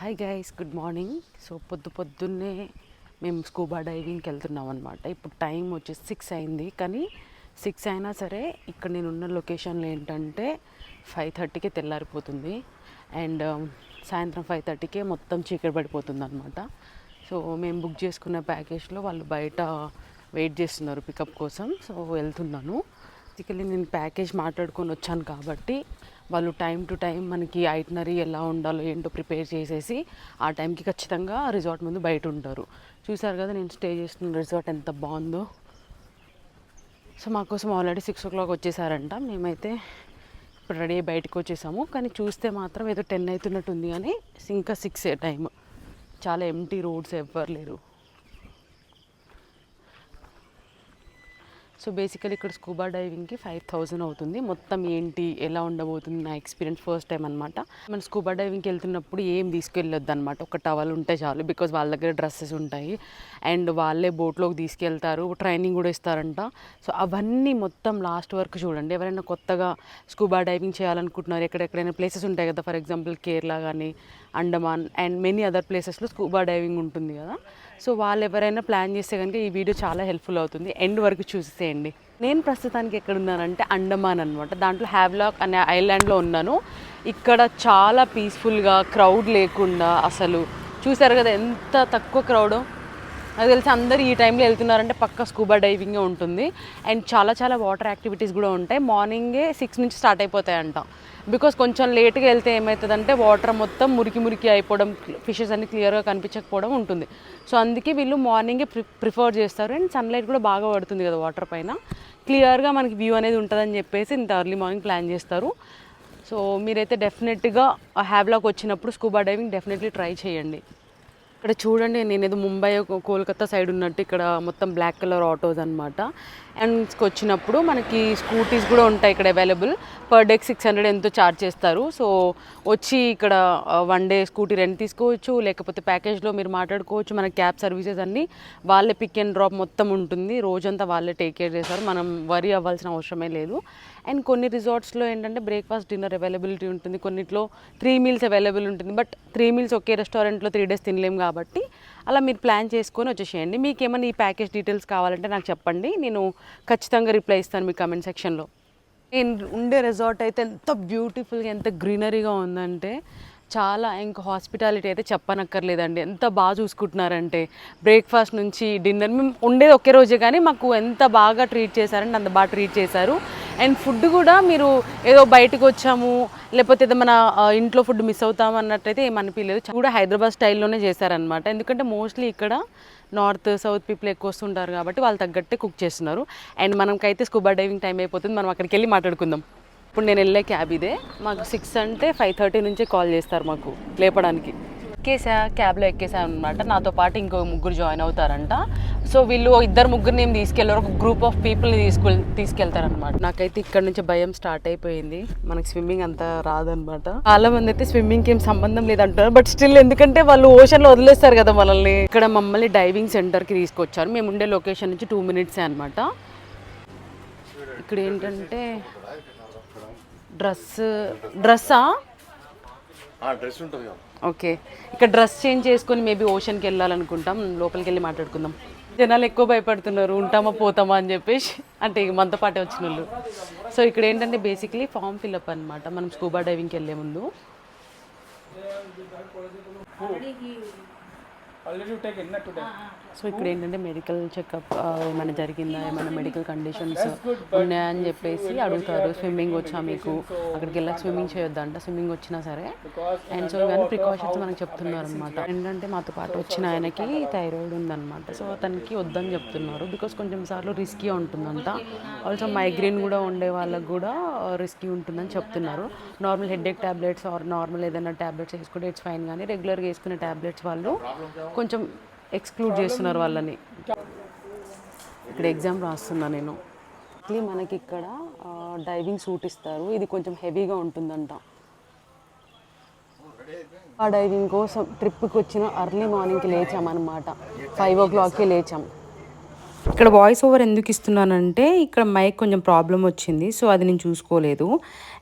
Hi guys, good morning. So పొద్దున్నే మేము scuba డైవింగ్కి వెళ్తున్నాం అనమాట. ఇప్పుడు టైం వచ్చేసి 6 అయింది. కానీ 6 అయినా సరే ఇక్కడ నేను ఉన్న లొకేషన్లో ఏంటంటే 5:30కే తెల్లారిపోతుంది. అండ్ సాయంత్రం 5:30కే మొత్తం చీకటి పడిపోతుంది అనమాట. సో మేము బుక్ చేసుకున్న ప్యాకేజ్లో వాళ్ళు బయట వెయిట్ చేస్తున్నారు పికప్ కోసం. సో వెళ్తున్నాను. బేసికలీ నేను ప్యాకేజ్ మాట్లాడుకొని వచ్చాను కాబట్టి వాళ్ళు టైం టు టైం మనకి ఐటనరీ ఎలా ఉండాలో ఏంటో ప్రిపేర్ చేసేసి ఆ టైంకి ఖచ్చితంగా రిసార్ట్ ముందు బయట ఉంటారు. చూసారు కదా నేను స్టే చేస్తున్న రిసార్ట్ ఎంత బాగుందో. సో మా కోసం ఆల్రెడీ 6 o'clock వచ్చేసారంట. మేమైతే ఇప్పుడు రెడీ అయ్యి బయటకు వచ్చేసాము. కానీ చూస్తే మాత్రం ఏదో 10 అవుతున్నట్టుంది, కానీ ఇంకా 6 టైం. చాలా ఎంటీ రోడ్స్, ఎవ్వరు లేరు. సో బేసికలీ ఇక్కడ స్కూబా డైవింగ్కి 5,000 అవుతుంది. మొత్తం ఏంటి ఎలా ఉండబోతుంది నా ఎక్స్పీరియన్స్ ఫస్ట్ టైం అనమాట. మనం స్కూబా డైవింగ్కి వెళ్తున్నప్పుడు ఏం తీసుకెళ్ళొద్దు అనమాట. ఒక టవల్ ఉంటే చాలు, బికాజ్ వాళ్ళ దగ్గర డ్రెస్సెస్ ఉంటాయి అండ్ వాళ్ళే బోట్లోకి తీసుకెళ్తారు, ట్రైనింగ్ కూడా ఇస్తారంట. సో అవన్నీ మొత్తం లాస్ట్ వరకు చూడండి. ఎవరైనా కొత్తగా స్కూబా డైవింగ్ చేయాలనుకుంటున్నారు, ఎక్కడెక్కడైనా ప్లేసెస్ ఉంటాయి కదా, ఫర్ ఎగ్జాంపుల్ కేరళ కానీ అండమాన్ అండ్ మెనీ అదర్ ప్లేసెస్లో స్కూబా డైవింగ్ ఉంటుంది కదా. సో వాళ్ళు ఎవరైనా ప్లాన్ చేస్తే కనుక ఈ వీడియో చాలా హెల్ప్ఫుల్ అవుతుంది. ఎండ్ వరకు చూసేయండి. నేను ప్రస్తుతానికి ఎక్కడ ఉన్నానంటే అండమాన్ అనమాట. దాంట్లో హ్యావ్లాక్ అనే ఐలాండ్లో ఉన్నాను. ఇక్కడ చాలా పీస్ఫుల్గా, క్రౌడ్ లేకుండా, అసలు చూసారు కదా ఎంత తక్కువ క్రౌడ్. నాకు తెలిసి అందరూ ఈ టైంలో వెళ్తున్నారంటే పక్క స్కూబా డైవింగే ఉంటుంది. అండ్ చాలా వాటర్ యాక్టివిటీస్ కూడా ఉంటాయి. మార్నింగే 6 నుంచి స్టార్ట్ అయిపోతాయంట. బికాస్ కొంచెం లేట్గా వెళ్తే ఏమవుతుందంటే వాటర్ మొత్తం మురికి అయిపోవడం, ఫిషెస్ అన్ని క్లియర్గా కనిపించకపోవడం ఉంటుంది. సో అందుకే వీళ్ళు మార్నింగే ప్రిఫర్ చేస్తారు. అండ్ సన్లైట్ కూడా బాగా పడుతుంది కదా వాటర్ పైన, క్లియర్గా మనకి వ్యూ అనేది ఉంటుందని చెప్పేసి ఇంత ఎర్లీ మార్నింగ్ ప్లాన్ చేస్తారు. సో మీరైతే డెఫినెట్గా హ్యావ్లాక్ వచ్చినప్పుడు స్కూబా డైవింగ్ డెఫినెట్లీ ట్రై చేయండి. ఇక్కడ చూడండి, నేను ఏదో ముంబై కోల్కతా సైడ్ ఉన్నట్టు ఇక్కడ మొత్తం బ్లాక్ కలర్ ఆటోస్ అనమాట. అండ్ వచ్చినప్పుడు మనకి స్కూటీస్ కూడా ఉంటాయి ఇక్కడ అవైలబుల్. పర్ డేకి 600 ఎంతో ఛార్జ్ చేస్తారు. సో వచ్చి ఇక్కడ 1 day స్కూటీ రెంట్ తీసుకోవచ్చు, లేకపోతే ప్యాకేజ్లో మీరు మాట్లాడుకోవచ్చు. మన క్యాబ్ సర్వీసెస్ అన్నీ వాళ్ళే, పిక్ అండ్ డ్రాప్ మొత్తం ఉంటుంది. రోజంతా వాళ్ళే టేక్ కేర్ చేస్తారు, మనం వరీ అవ్వాల్సిన అవసరమే లేదు. అండ్ కొన్ని రిసార్ట్స్లో ఏంటంటే బ్రేక్ఫాస్ట్, డిన్నర్ అవైలబిలిటీ ఉంటుంది. కొన్నిట్లో 3 meals అవైలబుల్ ఉంటుంది. బట్ 3 meals ఒకే రెస్టారెంట్లో 3 days తినలేము కాబట్టి అలా మీరు ప్లాన్ చేసుకొని వచ్చేసేయండి. మీకు ఏమైనా ఈ ప్యాకేజ్ డీటెయిల్స్ కావాలంటే నాకు చెప్పండి, నేను ఖచ్చితంగా రిప్లై ఇస్తాను మీ కమెంట్ సెక్షన్లో. నేను ఉండే రిసార్ట్ అయితే ఎంత బ్యూటిఫుల్గా, ఎంత గ్రీనరీగా ఉందంటే చాలా. ఇంకా హాస్పిటాలిటీ అయితే చెప్పనక్కర్లేదండి, ఎంత బాగా చూసుకుంటున్నారంటే బ్రేక్ఫాస్ట్ నుంచి డిన్నర్. మేము ఉండేది ఒకే రోజే కానీ మాకు ఎంత బాగా ట్రీట్ చేశారంటే అంత బాగా ట్రీట్ చేశారు. అండ్ ఫుడ్ కూడా మీరు ఏదో బయటకు వచ్చాము లేకపోతే ఏదో మన ఇంట్లో ఫుడ్ మిస్ అవుతాము అన్నట్టయితే ఏమనిపించలేదు. కూడా హైదరాబాద్ స్టైల్లోనే చేశారనమాట. ఎందుకంటే మోస్ట్లీ ఇక్కడ నార్త్ సౌత్ పీపుల్ ఎక్కువ వస్తుంటారు కాబట్టి వాళ్ళు తగ్గట్టే కుక్ చేస్తున్నారు. అండ్ మనకైతే స్కూబా డైవింగ్ టైం అయిపోతుంది, మనం అక్కడికి వెళ్ళి మాట్లాడుకుందాం. ఇప్పుడు నేను వెళ్ళే క్యాబ్ ఇదే. మాకు 6 అంటే 5:30 నుంచే కాల్ చేస్తారు మాకు లేపడానికి. క్యాబ్లో ఎక్కేసా అనమాట. నాతో పాటు ఇంకో 3 జాయిన్ అవుతారంట. సో వీళ్ళు 2-3 నేను తీసుకెళ్ళారు, ఒక గ్రూప్ ఆఫ్ పీపుల్ని తీసుకెళ్తారనమాట. నాకైతే ఇక్కడ నుంచి భయం స్టార్ట్ అయిపోయింది. మనకి స్విమ్మింగ్ అంతా రాదనమాట. చాలా మంది అయితే స్విమ్మింగ్కి ఏం సంబంధం లేదంటారు, బట్ స్టిల్ ఎందుకంటే వాళ్ళు ఓషన్లో వదిలేస్తారు కదా మనల్ని. ఇక్కడ మమ్మల్ని డైవింగ్ సెంటర్కి తీసుకొచ్చారు. మేము ఉండే లొకేషన్ నుంచి 2 minutes అనమాట. ఇక్కడ ఏంటంటే డ్రెస్సా ఓకే, ఇక్కడ డ్రెస్ చేంజ్ చేసుకొని మేబీ ఓషన్కి వెళ్ళాలనుకుంటాం. లోపలికి వెళ్ళి మాట్లాడుకుందాం. జనాలు ఎక్కువ భయపడుతున్నారు, ఉంటామా పోతామా అని చెప్పేసి, అంటే మనతో పాటే వచ్చిన వాళ్ళు. సో ఇక్కడ ఏంటంటే బేసిక్లీ ఫామ్ ఫిల్అప్ అనమాట మనం స్కూబా డైవింగ్కి వెళ్ళే ముందు. సో ఇక్కడ ఏంటంటే మెడికల్ చెకప్ ఏమైనా జరిగిందా, ఏమైనా మెడికల్ కండిషన్స్ ఉన్నాయని చెప్పేసి అడుగుతారు. స్విమ్మింగ్ వచ్చా మీకు, అక్కడికి వెళ్ళాక స్విమ్మింగ్ చేయొద్దంట, స్విమ్మింగ్ వచ్చినా సరే. అండ్ సో ఇవన్నీ ప్రికాషన్స్ మనకు చెప్తున్నారు అనమాట. ఏంటంటే మాతో పాటు వచ్చిన ఆయనకి థైరాయిడ్ ఉందన్నమాట. సో అతనికి వద్దని చెప్తున్నారు, బికాస్ కొంచెం సార్లు రిస్కీ ఉంటుందంట. ఆల్సో మైగ్రేన్ కూడా ఉండే వాళ్ళకు కూడా రిస్కీ ఉంటుందని చెప్తున్నారు. Normal headache tablets or normal ఏదైనా ట్యాబ్లెట్స్ వేసుకుంటే ఇట్స్ ఫైన్, కానీ రెగ్యులర్గా వేసుకునే ట్యాబ్లెట్స్ వాళ్ళు కొంచెం ఎక్స్క్లూడ్ చేస్తున్నారు వాళ్ళని. ఇక్కడ ఎగ్జామ్ రాస్తున్నా నేను. మనకి ఇక్కడ డైవింగ్ సూట్ ఇస్తారు, ఇది కొంచెం హెవీగా ఉంటుందంట. ఆ డైవింగ్ కోసం ట్రిప్కి వచ్చిన ఎర్లీ మార్నింగ్కి లేచామన్నమాట. 5 o'clockకే లేచాం. ఇక్కడ వాయిస్ ఓవర్ ఎందుకు ఇస్తున్నానంటే ఇక్కడ మైక్ కొంచెం ప్రాబ్లం వచ్చింది, సో అది నేను చూసుకోలేదు.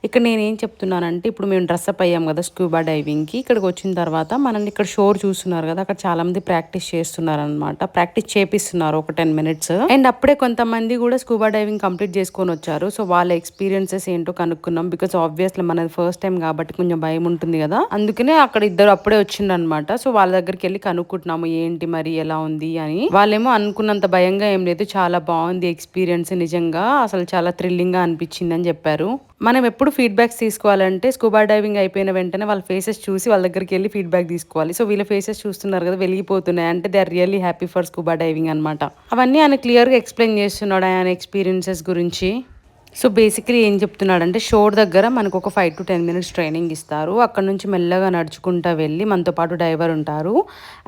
ఇక్కడ నేనేం చెప్తున్నానంటే ఇప్పుడు మేము డ్రెస్అప్ అయ్యాం కదా స్కూబా డైవింగ్కి. ఇక్కడికి వచ్చిన తర్వాత మనల్ని ఇక్కడ షోర్ చూస్తున్నారు కదా, అక్కడ చాలా మంది ప్రాక్టీస్ చేస్తున్నారు అనమాట. ప్రాక్టీస్ చేపిస్తున్నారు ఒక 10 మినిట్స్. అండ్ అప్పుడే కొంతమంది కూడా స్కూబా డైవింగ్ కంప్లీట్ చేసుకొని వచ్చారు. సో వాళ్ళ ఎక్స్పీరియన్సెస్ ఏంటో కనుక్కున్నాం. బికాస్ ఆబ్వియస్లీ మనది ఫస్ట్ టైం కాబట్టి కొంచెం భయం ఉంటుంది కదా, అందుకనే అక్కడ ఇద్దరు అప్పుడే వచ్చిండనమాట. సో వాళ్ళ దగ్గరికి వెళ్ళి కనుక్కుంటున్నాము ఏంటి మరి ఎలా ఉంది అని. వాళ్ళేమో అనుకున్నంత భయంగా ఏం లేదు, చాలా బాగుంది ఎక్స్పీరియన్స్, నిజంగా అసలు చాలా థ్రిల్లింగ్ గా అనిపించింది అని చెప్పారు. మనం ఎప్పుడు ఫీడ్బ్యాక్స్ తీసుకోవాలంటే స్కూబా డైవింగ్ అయిపోయిన వెంటనే వాళ్ళ ఫేసెస్ చూసి వాళ్ళ దగ్గరికి వెళ్ళి ఫీడ్బ్యాక్ తీసుకోవాలి. సో వీళ్ళ ఫేసెస్ చూస్తున్నారు కదా వెలిగిపోతున్నాయి అంటే they are really happy for scuba diving అనమాట. అవన్నీ ఆయన క్లియర్గా ఎక్స్ప్లెయిన్ చేస్తున్నాడు ఆయన ఎక్స్పీరియన్సెస్ గురించి. సో బేసిక్లీ ఏం చెప్తున్నాడంటే షోర్ దగ్గర మనకు ఒక 5 to 10 మినిట్స్ ట్రైనింగ్ ఇస్తారు. అక్కడ నుంచి మెల్లగా నడుచుకుంటా వెళ్ళి మనతో పాటు డ్రైవర్ ఉంటారు.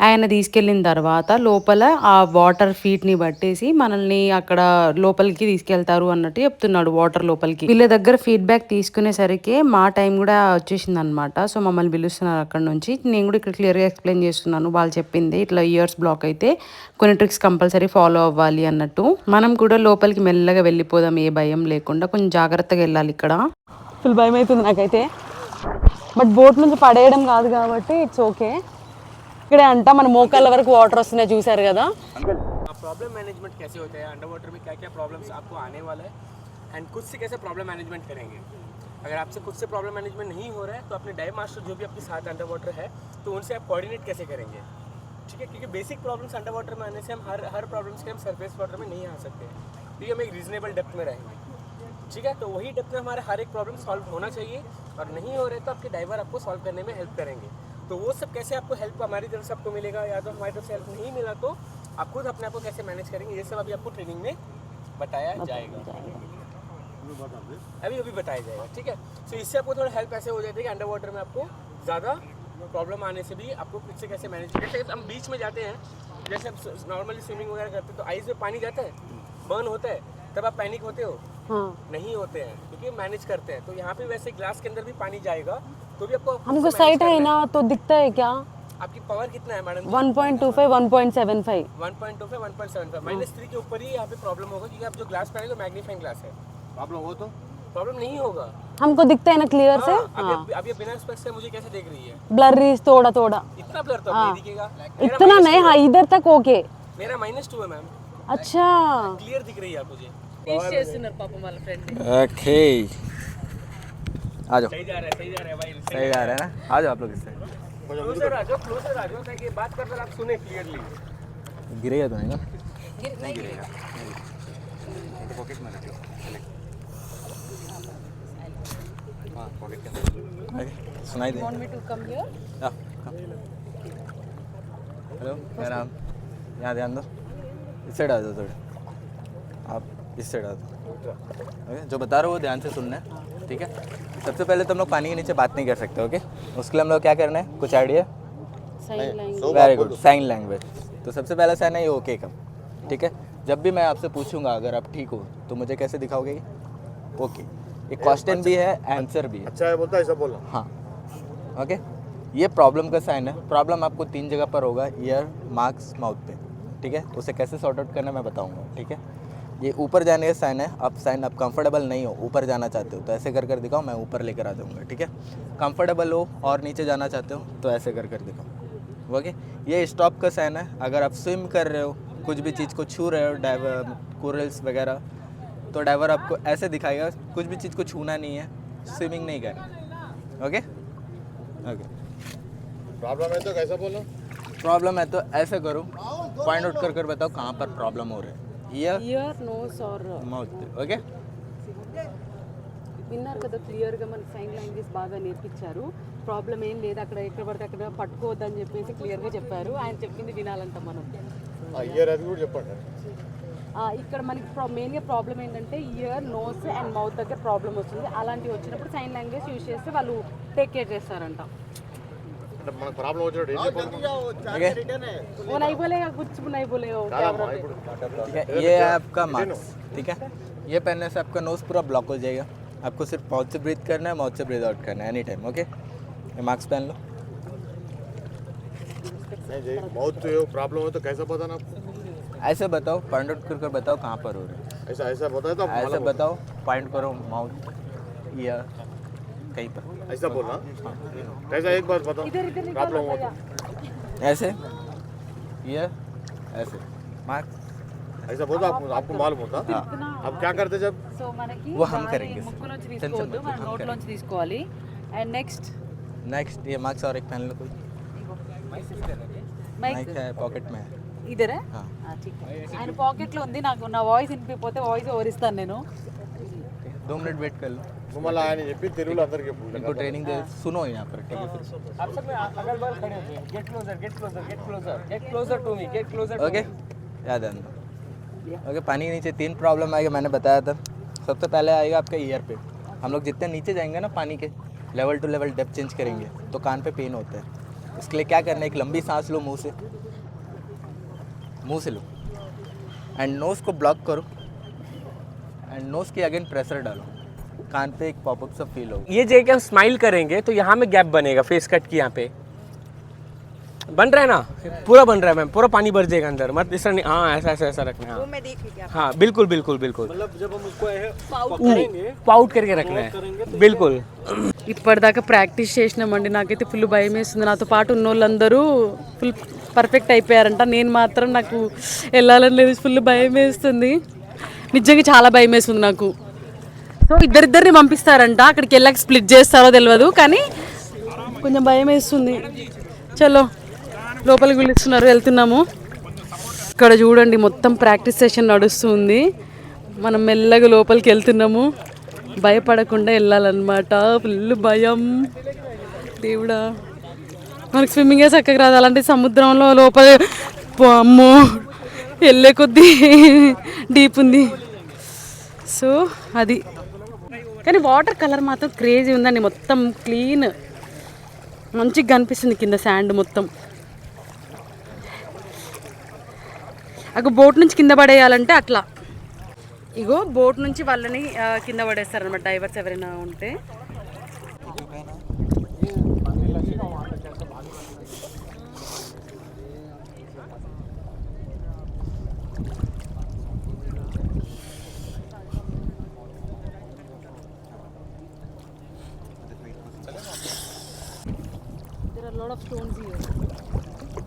ఆయన తీసుకెళ్ళిన తర్వాత లోపల ఆ వాటర్ ఫీట్ని బట్టేసి మనల్ని అక్కడ లోపలికి తీసుకెళ్తారు అన్నట్టు చెప్తున్నాడు, వాటర్ లోపలికి. వీళ్ళ దగ్గర ఫీడ్బ్యాక్ తీసుకునేసరికి మా టైం కూడా వచ్చేసింది అనమాట. సో మమ్మల్ని పిలుస్తున్నారు అక్కడ నుంచి. నేను కూడా ఇక్కడ క్లియర్గా ఎక్స్ప్లెయిన్ చేస్తున్నాను వాళ్ళు చెప్పింది. ఇట్లా ఇయర్స్ బ్లాక్ అయితే కొన్ని ట్రిక్స్ కంపల్సరీ ఫాలో అవ్వాలి అన్నట్టు. మనం కూడా లోపలికి మెల్లగా వెళ్ళిపోదాం ఏ భయం లేకుండా, కొంచెం జాగ్రత్తగా వెళ్ళాలి. ఇక్కడ ఫుల్ భయం అవుతుంది నాకైతే, బట్ బోట్ నుంచి పడేయడం కాదు కాబట్టి ఇట్స్ ఓకే. ఇక్కడే అంట మన మోకాళ్ళ వరకు వాటర్ వస్తున్నాయి చూసారు కదా. प्रॉब्लम मैनेजमेंट कैसे होता है, अंडर वाटर में क्या क्या प्रॉब्लम्स आपको आने वाला है एंड खुद से कैसे प्रॉब्लम मैनेजमेंट करेंगे. अगर आपसे खुद से प्रॉब्लम मैनेजमेंट नहीं हो रहा है तो अपने डाइव मास्टर जो भी आपके साथ अंडर वाटर है तो उनसे आप कोऑर्डिनेट कैसे करेंगे. ठीक है, क्योंकि बेसिक प्रॉब्लम्स अंडर वाटर में आने से हम हर प्रॉब्लम्स के हम सरफेस वाटर में नहीं आ सकते हैं, क्योंकि हम एक रीजनेबल डेप्थ में रहेंगे. ठीक है, तो वही डेप्थ में हमारे हर एक प्रॉब्लम सॉल्व होना चाहिए, और नहीं हो रहे तो आपके ड्राइवर आपको सॉल्व करने में हेल्प करेंगे. तो वो सब कैसे आपको हेल्प हमारी तरफ से आपको मिलेगा, या तो हमारी तरफ से हेल्प नहीं मिला तो आप खुद अपने आप को कैसे मैनेज करेंगे, ये सब अभी आपको ट्रेनिंग में बताया जाएगा. अभी बताया जाएगा. ठीक है, तो इससे आपको थोड़ा हेल्प ऐसे हो जाती है कि अंडर वाटर में आपको ज़्यादा प्रॉब्लम आने से भी आपको खुद से कैसे मैनेज. जैसे हम बीच में जाते हैं, जैसे हम नॉर्मली स्विमिंग वगैरह करते हैं तो आइस में पानी जाता है, बर्न होता है, तब आप पैनिक होते हो. हाँ. नहीं होते हैं क्योंकि मैनेज करते हैं. तो यहाँ पे वैसे ग्लास के अंदर भी पानी जाएगा तो भी आपको हमको साइट है ना तो दिखता है क्या. आपकी पावर कितना है मैडम. 1.25 1.75 -3 के ऊपर ही यहाँ पे प्रॉब्लम होगा, क्योंकि आप जो ग्लास पहने तो मैग्नीफाइंग ग्लास है. प्रॉब्लम हो तो प्रॉब्लम नहीं होगा. हमको दिखता है ना क्लियर से. अब ये बिना स्पेक्स से मुझे कैसे देख रही है. ब्लरी थोड़ा थोड़ा, इतना ब्लर तो नहीं दिखेगा. इतना नहीं. हाँ इधर तक ओके. मेरा -2 है मैम. अच्छा क्लियर दिख रही है आप मुझे. ओके आ जाओ. सही जा रहा है भाई. सही जा रहा है ना, आ जाओ आप लोग इससे. क्लोजर आ जाओ ताकि बात कर कर आप सुने क्लियरली. गिरेगा तो नहीं ना. नहीं गिरेगा. पॉकेट में रखो. हाँ पॉकेट के अंदर. सुनाई दे. want me to come here. Hello मेरा नाम. यहाँ ध्यान दो. इस साइड आ जाओ थोड़े. आप इस साइड आ जाओ. ओके, जो बता रहा हूँ वो ध्यान से सुनना है. ठीक है, सबसे पहले तुम लोग पानी के नीचे बात नहीं कर सकते. ओके, उसके लिए हम लोग क्या करना है, कुछ idea. Very good, sign language. तो सबसे पहला साइन है ये ओके का. ठीक है, जब भी मैं आपसे पूछूंगा अगर आप ठीक हो तो मुझे कैसे दिखाओगे. ओके, एक क्वेश्चन भी है, आंसर भी है. अच्छा है बोलता है, ऐसा बोलो. हाँ ओके, ये प्रॉब्लम का साइन है. प्रॉब्लम आपको 3 जगह पर होगा, ईयर, मार्क्स, माउथ पे. ठीक है, उसे कैसे सॉर्ट आउट करना मैं बताऊंगा. ठीक है, ये ऊपर जाने का साइन है. आप कंफर्टेबल नहीं हो, ऊपर जाना चाहते हो तो ऐसे कर दिखाओ, मैं ऊपर लेकर आ जाऊँगा. ठीक है, कंफर्टेबल हो और नीचे जाना चाहते हो तो ऐसे कर दिखाओ. ओके, ये स्टॉप का साइन है. अगर आप स्विम कर रहे हो, कुछ भी चीज़ को छू रहे हो, कोरल्स वगैरह, तो ड्राइवर आपको ऐसे दिखाएगा. कुछ भी चीज़ को छूना नहीं है, स्विमिंग नहीं करना. Okay okay. प्रॉब्लम है तो कैसा बोलो. प्रॉब्लम है तो ऐसे करो, पॉइंट आउट कर बताओ कहाँ पर प्रॉब्लम हो रहा है. Ear, nose or mouth. Okay, విన్నారు కదా క్లియర్గా మనకి సైన్ లాంగ్వేజ్ బాగా నేర్పించారు. ప్రాబ్లం ఏం లేదు, అక్కడ ఎక్కడ పడితే అక్కడ పట్టుకోవద్దని చెప్పేసి క్లియర్గా చెప్పారు. ఆయన చెప్పింది వినాలంట మనం. ఇయర్ అది కూడా చెప్పండి. ఇక్కడ మనకి మెయిన్గా ప్రాబ్లం ఏంటంటే ఇయర్, నోస్ అండ్ మౌత్ దగ్గర ప్రాబ్లం వస్తుంది. అలాంటివి వచ్చినప్పుడు సైన్ లాంగ్వేజ్ యూజ్ చేస్తే వాళ్ళు టేక్ కేర్ చేస్తారంట. అంటే మనకు ప్రాబ్లం వచ్చినప్పుడు ఏం చెప్పాలి. वो नहीं बोलेगा, कुछ नहीं बोलेगा वो कैमरा पे. ठीक है, ये है आपका मार्क्स. ठीक है, ये पहनने से आपका नोज पूरा ब्लॉक हो जाएगा. आपको सिर्फ माउथ से ब्रीथ करना है, माउथ से ब्रीथ आउट करना है एनी टाइम. ओके, ये मार्क्स पहन लो. नहीं जी, बहुत प्रॉब्लम हो तो कैसा बताना आपको. ऐसे बताओ, पॉइंट आउट कर बताओ कहाँ पर हो रहा है. ऐसा बताया तो ऐसे बताओ, पॉइंट करो, माउथ, ईयर, कहीं पर ऐसा बोलना कैसा एक बार बताओ प्रॉब्लम हुआ तो ऐसे ईयर ऐसे मार्क्स ऐसा बोलता आपको मालूम होता अब क्या करते जब సో మనకి वो हम करेंगे सर। ముక్కులోంచి टेंशन తీసుకోవద్దు मत మన लो, हम నోట్లోంచి తీసుకోవాలి అండ్ నెక్స్ట్ नेक्स्ट ये मार्क्स और एक पहन लो कोई माइक है पॉकेट में है ఇదరా हाँ ఆయన పాకెట్లో ఉంది నాకు నా వాయిస్ వినిపిపోతే వాయిస్ ఓవర్ ఇస్తాను నేను 2 मिनट वेट कर लो मम्मा ఆయన చెప్పి తెలుగులో అందరికీ చెప్పు इनको ट्रेनिंग दे सुनो यहाँ पर ठीक है फिर आप सब में अगल बगल खड़े हो जाइए get closer get closer get closer get closer to me get closer okay याद है ओके पानी के नीचे 3 प्रॉब्लम आएगा मैंने बताया था सबसे पहले आएगा आपका ईयर पे हम लोग जितने नीचे जाएंगे ना पानी के level to level depth change करेंगे तो कान पे पेन होता है इसके लिए क्या करना है एक लंबी सांस लो मुंह से लो एंड नोज़ को ब्लॉक करो एंड नोज़ की अगेन प्रेशर डालो कान पे एक पॉपअप सा फील होगा ये जगह हम स्माइल करेंगे तो यहाँ में गैप बनेगा फेस कट की यहाँ पे बन रहा है ना पूरा बन रहा है मैम पूरा पानी भर जाएगा अंदर मत इस तरह नहीं हाँ ऐसा ऐसा ऐसा रखना है हाँ बिल्कुल बिल्कुल बिल्कुल मतलब जब हम उसको पाउट करके रखना है बिल्कुल ఇప్పటిదాకా ప్రాక్టీస్ చేసినామండి నాకైతే ఫుల్ భయం వేస్తుంది నాతో పాటు ఉన్న వాళ్ళందరూ ఫుల్ పర్ఫెక్ట్ అయిపోయారంట నేను మాత్రం నాకు వెళ్ళాలని లేదు ఫుల్ భయం వేస్తుంది నిజంగా చాలా భయం వేస్తుంది నాకు సో ఇద్దరిద్దరిని పంపిస్తారంట అక్కడికి వెళ్ళాక స్ప్లిట్ చేస్తారో తెలియదు కానీ కొంచెం భయం వేస్తుంది చలో లోపలికి పిలుస్తున్నారు వెళ్తున్నాము ఇక్కడ చూడండి మొత్తం ప్రాక్టీస్ సెషన్ నడుస్తుంది మనం మెల్లగా లోపలికి వెళ్తున్నాము భయపడకుండా వెళ్ళాలన్నమాట ఫుల్ భయం దేవుడా మనకు స్విమ్మింగే చక్కగా రాదు అలాంటి సముద్రంలో లోపల అమ్మో వెళ్ళే కొద్దీ డీప్ ఉంది సో అది కానీ వాటర్ కలర్ మాత్రం క్రేజీ ఉందండి మొత్తం క్లీన్ మంచిగా కనిపిస్తుంది కింద శాండ్ మొత్తం అక్కడ బోట్ నుంచి కింద పడేయాలంటే అట్లా ఇగో బోట్ నుంచి వాళ్ళని కింద పడేస్తారనమాట డైవర్స్ ఎవరైనా ఉంటే There are a lot of stones here.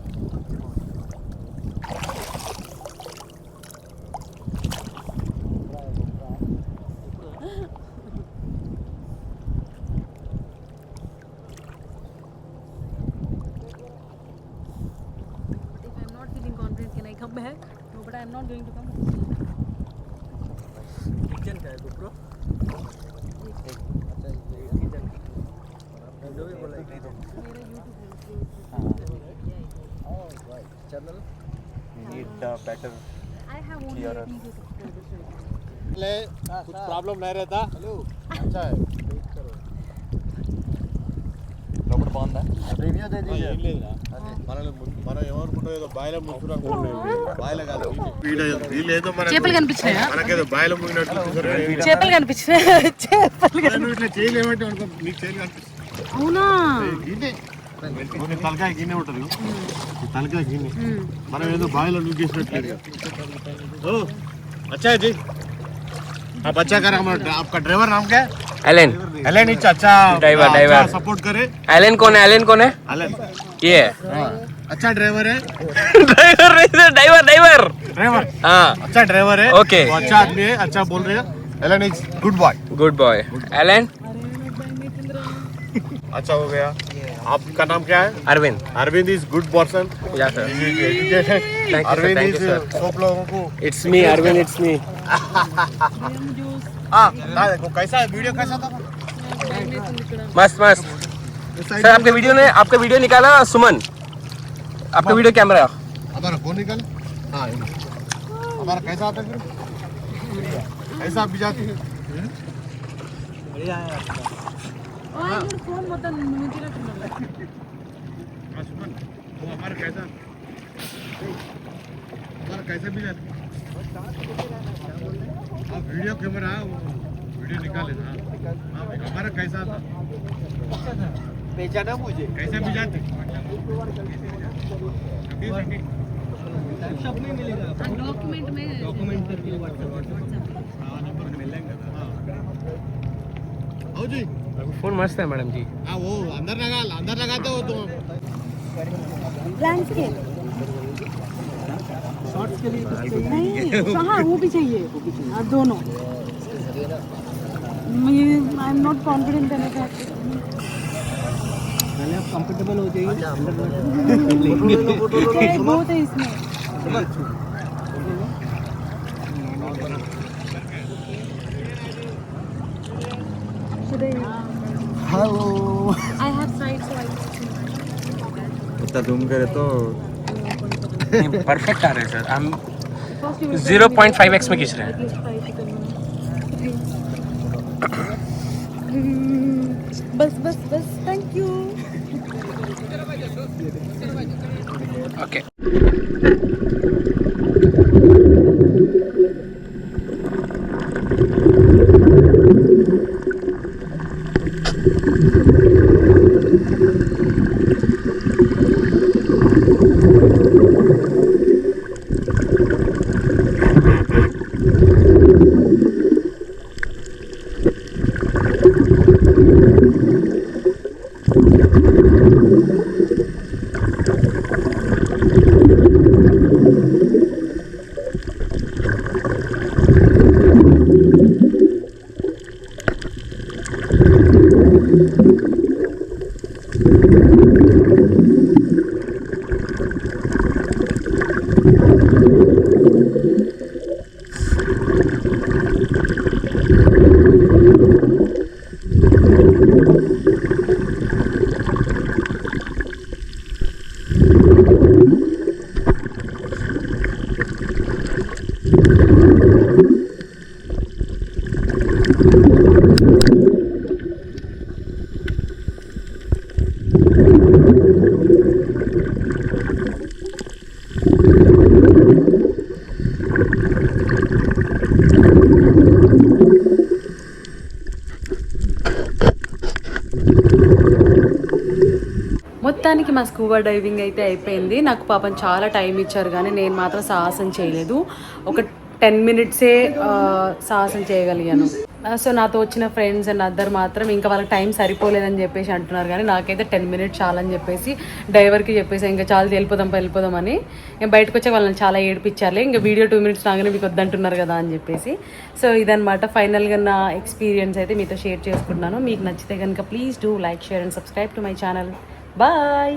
If I'm not feeling confident, can I come back? No, but I'm not going to come. Kitchen का है GoPro channel need better I have only 18 subscribers right now. ले कुछ problem नहीं रहता hello अच्छा है local बांधा review दे दीजिए ఏం లేదురా మనం ఏమనుకుంటాం ఏదో బాయిలో ముసుకురా బాయిలో కాదు వీళ్ళేదో మన చేపలు కనిపించినాయా మనకేదో బాయిలో ముగినట్టు చేపలు కనిపించినాయి చేపలు నువ్వు ఇట్లా చేయలేమంటే అనుకో నీకు చేయలు కనిపిస్తుంది అవునా గిన్నె కొన్ని తలకాయ గిన్నె ఉంటుంది ఈ తలకాయ గిన్నె మనం ఏదో బాయిలో నూకేసినట్లేదు ఓ अच्छा है जी आप अच्छा कर आपका ड्राइवर नाम क्या है एलन एलन इच अच्छा ड्राइवर सपोर्ट करे एलन कौन है एलन ये अच्छा ड्राइवर है ड्राइवर ड्राइवर ड्राइवर हाँ अच्छा ड्राइवर है Okay. वो अच्छा आदमी है अच्छा बोल रहे हैं Alan is good boy good boy Alan अच्छा हो गया आपका नाम क्या है Arvind Arvind is good person या sir you, Arvind thank is you, sir. सब लोगों को it's me Arvind it's me हाँ देखो कैसा है वीडियो कैसा था मस्त मस्त सर आपका वीडियो निकाला सुमन आपका वीडियो कैमरा हमारा फोन निकाल हाँ हमारा कैसा आता है कैसा आप भी जाते हैं ఫోన్ మొత్తం ముంచినట్టున్నారు हाँ सुमन वो हमारा कैसा भी जाते हाँ वीडियो कैमरा वीडियो निकाले ना हाँ हमारा कैसा था पहचाना मुझे कैसे भी जाते डॉक्यूमेंट में हाँ नंबर मिलेंगे हाँ आओ जी फ़ोन मस्त है मैडम जी. हाँ वो अंदर लगाते हो तुम. लैंडस्केप नहीं, हाँ वो भी चाहिए, दोनों. I am not confident in that. पहले आप कंफर्टेबल हो जाइए. बहुत है इसमें. Hello. I have sight, so I इतना जूम करे तो परफेक्ट आ रहे हैं सर. हम first you will 0.5x में खींच रहे हैं. at least try to करना. बस थैंक यू. ओके. మొత్తానికి మా స్కూబా డైవింగ్ అయితే అయిపోయింది. నాకు పాపం చాలా టైం ఇచ్చారు కానీ నేను మాత్రం సాహసం చేయలేదు. ఒక 10 మినిట్సే సాహసం చేయగలిగాను. సో నాతో వచ్చిన ఫ్రెండ్స్ అండ్ అద్దరు మాత్రం ఇంకా వాళ్ళకి టైం సరిపోలేదని చెప్పేసి అంటున్నారు, కానీ నాకైతే 10 మినిట్స్ చాలని చెప్పేసి డ్రైవర్కి చెప్పేసి ఇంకా చాలా వెళ్ళిపోదాం అని. ఇంకా బయటకు వచ్చే వాళ్ళని చాలా ఏడిపించారులే, ఇంకా వీడియో 2 మినిట్స్ రాగానే మీకు వద్దంటున్నారు కదా అని చెప్పేసి. సో ఇదనమాట ఫైనల్గా నా ఎక్స్పీరియన్స్ అయితే మీతో షేర్ చేసుకుంటున్నాను. మీకు నచ్చితే కనుక please do like, share and subscribe to my channel. Bye.